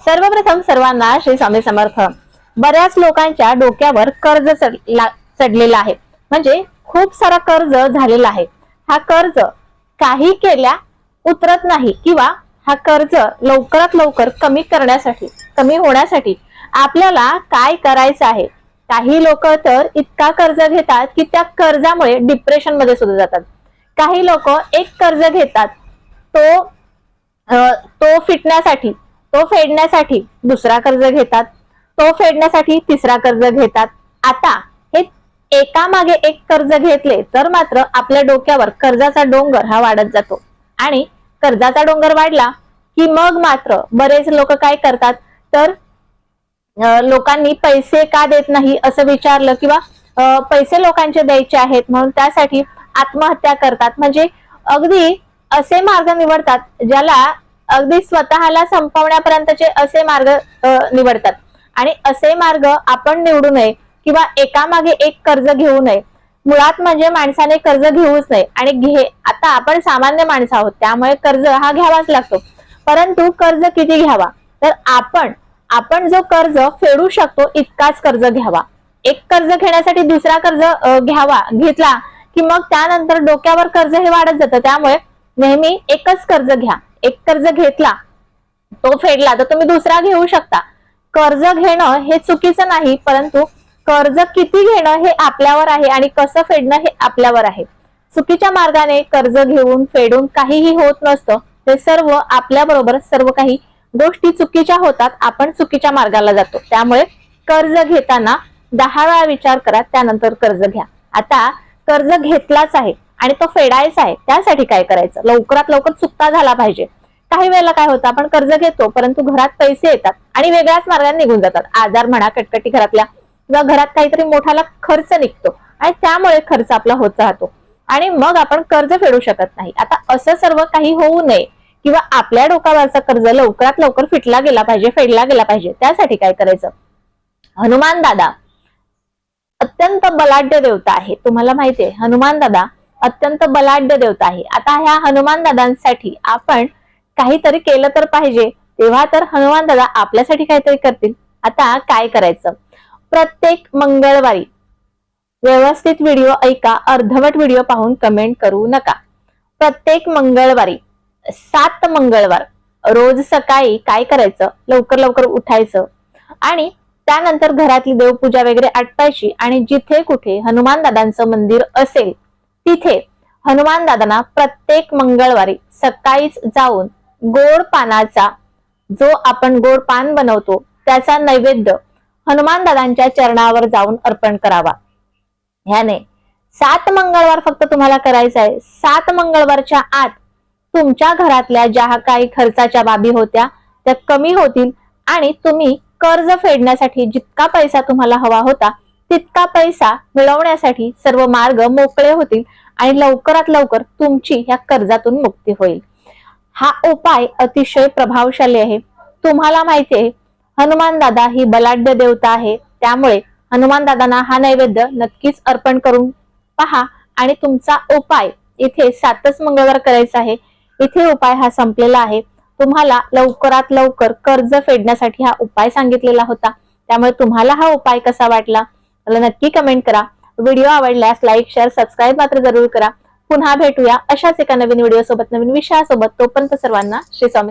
सर्वप्रथम सर्वांना श्री स्वामी समर्थ. बऱ्याच लोकांच्या डोक्यावर कर्ज चढलेला आहे, म्हणजे खूप सारा कर्ज झालेला आहे. हा कर्ज काही केल्या उतरत नाही किंवा हा कर्ज लवकरात लवकर कमी होण्यासाठी आपल्याला काय करायचं आहे. काही लोक तर इतका कर्ज घेतात की त्या कर्जामुळे डिप्रेशन मध्ये सुद्धा जातात. काही लोक एक कर्ज घेतात, तो फेडण्यासाठी दुसरा कर्ज घेतात, तो फेडण्यासाठी तिसरा कर्ज घेतात. आता हे एकामागे एक कर्ज घेतले तर मात्र आपल्या डोक्यावर कर्जाचा डोंगर हा वाढत जातो आणि कर्जाचा डोंगर वाढला की मग मात्र बरेच लोक काय करतात तर लोकांनी पैसे का देत नाही असं विचारलं किंवा पैसे लोकांचे द्यायचे आहेत म्हणून त्यासाठी आत्महत्या करतात. म्हणजे अगदी असे मार्ग निवडतात ज्याला अगदी स्वतःला संपवण्यापर्यंतचे असे मार्ग निवडतात. आणि असे मार्ग आपण निवडू नये किंवा एकामागे एक कर्ज घेऊ नये. मुळात म्हणजे माणसाने कर्ज घेऊच नये. आणि आता आपण सामान्य माणसं आहोत त्यामुळे कर्ज हा घ्यावाच लागतो. परंतु कर्ज किती घ्यावा तर आपण जो कर्ज फेडू शकतो इतकाच कर्ज घ्यावा. एक कर्ज घेण्यासाठी दुसरा कर्ज घेतला की मग त्यानंतर डोक्यावर कर्ज हे वाढत जातं. त्यामुळे नेहमी एकच कर्ज घ्या. एक कर्ज घेतला तो फेडला तर तुम्ही दुसरा घेऊ शकता. कर्ज घेणं हे चुकीचं नाही, परंतु कर्ज किती घेणं हे आपल्यावर आहे आणि कसं फेडणं हे आपल्यावर आहे. चुकीच्या मार्गाने कर्ज घेऊन फेडून काहीही होत नसतं. ते सर्व आपल्या बरोबर सर्व काही गोष्टी चुकीच्या होतात. आपण चुकीच्या मार्गाला जातो. त्यामुळे कर्ज घेताना 10 वेळा विचार करा, त्यानंतर कर्ज घ्या. आता कर्ज घेतलाच आहे आणि तो फेडायचा आहे, त्यासाठी काय करायचं, लवकरात लवकर चुकता झाला पाहिजे. काही वेळेला काय होतं आपण कर्ज घेतो परंतु घरात पैसे येतात आणि वेगळ्याच मार्गाने निघून जातात. आजार म्हणा, कटकटी घरातल्या किंवा घरात काहीतरी मोठाला खर्च निघतो आणि त्यामुळे खर्च आपला होत राहतो आणि मग आपण कर्ज फेडू शकत नाही. आता असं सर्व काही होऊ नये किंवा आपल्या डोक्यावरचा कर्ज लवकरात लवकर फेडला गेला पाहिजे. त्यासाठी काय करायचं, हनुमान दादा अत्यंत बलाढ्य देवता आहे. तुम्हाला माहितीये हनुमान दादा अत्यंत बलाढ्य देवता आहे. आता ह्या हनुमान दादांसाठी आपण काहीतरी केलं तर पाहिजे, तेव्हा तर हनुमान दादा आपल्यासाठी काहीतरी करतील. आता काय करायचं, प्रत्येक मंगळवारी व्यवस्थित व्हिडिओ ऐका, अर्धवट व्हिडिओ पाहून कमेंट करू नका. प्रत्येक मंगळवारी 7 मंगळवार रोज सकाळी काय करायचं, लवकर उठायचं आणि त्यानंतर घरातली देवपूजा वगैरे आटपायची आणि जिथे कुठे हनुमान दादांचं मंदिर असेल तिथे हनुमान दादांना प्रत्येक मंगळवारी सकाळीच जाऊन गोड पानाचा, जो आपण गोड पान बनवतो त्याचा नैवेद्य हनुमान दादांच्या चरणावर जाऊन अर्पण करावा. ह्याने 7 मंगळवार फक्त तुम्हाला करायचं आहे. 7 मंगळवारच्या आत तुमच्या घरातल्या ज्या काही खर्चाच्या बाबी होत्या त्या कमी होतील आणि तुम्ही कर्ज फेडण्यासाठी जितका पैसा तुम्हाला हवा होता तितका पैसा मिळवण्यासाठी सर्व मार्ग मोकळे होतील आणि लवकरात लवकर तुमची ह्या कर्जातून मुक्ती होईल. हा उपाय अतिशय प्रभावशाली आहे. तुम्हाला माहिती आहे हनुमान दादा ही बलाढ्य देवता आहे, त्यामुळे हनुमान दादांना हा नैवेद्य नक्कीच अर्पण करून पहा आणि तुमचा उपाय इथे 7च मंगळवार करायचा आहे. इथे उपाय हा संपलेला आहे. तुम्हाला लवकरात लवकर कर्ज फेडण्यासाठी हा उपाय सांगितलेला होता. त्यामुळे तुम्हाला हा उपाय कसा वाटला मला नक्की कमेंट करा. व्हिडिओ आवडल्यास लाईक, शेअर, सबस्क्राईब मात्र जरूर करा. पुन्हा भेटूया अशाच एका नवीन व्हिडिओ सोबत, नवीन विषयासोबत. तोपर्यंत सर्वांना श्री स्वामी